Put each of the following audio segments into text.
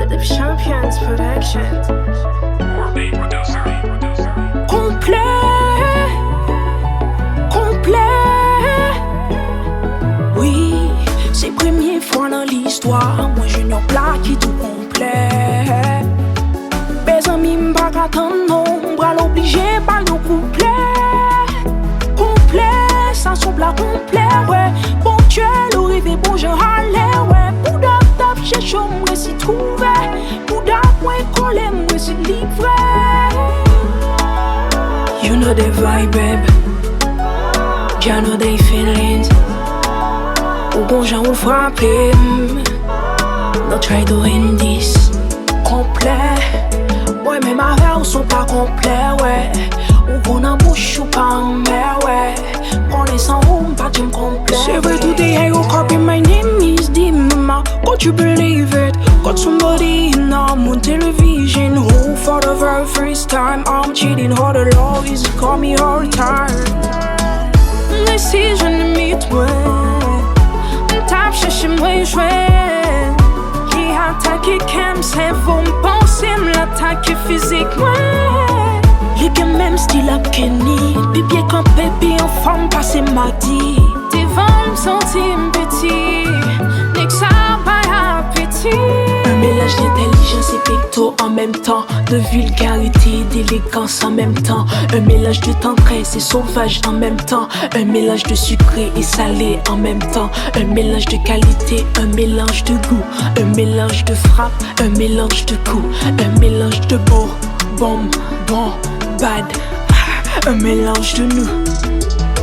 The Champions Production. Complet, complet. Oui, c'est première fois dans l'histoire. Moi, Junior Plat qui tout complet. Mes amis m'pas qu'attendre non, bras l'obligé par le couplet. Complet, ça son plat complet, ouais. Bon Dieu, l'arrivée, bon je râlais, ouais. Bouddha, tap, j'ai chaud, moi si trouvé. Bouddha, moi collé, moi si livré. You know the vibe, babe. You know the feelings. Ou bon j'en ou frappé. No try doing this. Complet. Ouais, mais ma rêve sont pas complets, ouais. Ou qu'on en bouche ou pas en mer, ouais. Qu'on est sans room, pas d'une complet. C'est vrai, today I woke up and my name is Dima. Could you believe it? Got somebody in on television who for the very first time I'm cheating. How the love is call me all the time. This is when the meet when tap chercher moi jouer. Qui attaque comme c'est vous me pensez me l'attaque physiquement. Les gars même style à Kenny. Bibi campé puis en forme passé mardi. Devant me sentir petit. Nique ça pas appétit. Un mélange d'intelligence et pecto en même temps. De vulgarité, d'élégance en même temps. Un mélange de tendresse et sauvage en même temps. Un mélange de sucré et salé en même temps. Un mélange de qualité, un mélange de goût. Un mélange de frappe, un mélange de coup. Un mélange de beau, bon, bad. Un mélange de nous.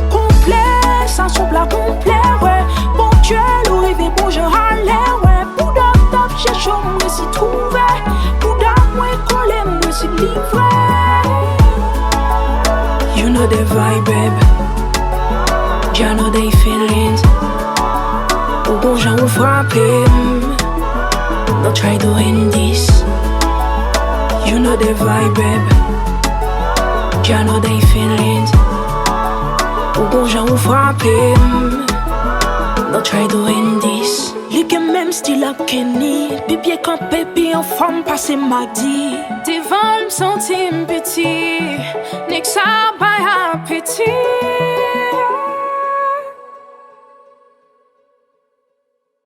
Complet, ça son plat complet, ouais. Bon Dieu, l'arrivée, bon je râlais, ouais. Bouddha, top, j'ai chaud, moi si trouvé. Bouddha, moi collé, moi si livré. You know the vibe, babe. You know the feelings. Ou bon j'en ou frappé. No try doing this. You know the vibe, babe. You know the feelings. Ou bon j'en ou frappé. No try doing this. Les gars même style à Kenny. Bibi campé puis en forme passé mardi. Devant me sentir petit. Nique ça pas appétit.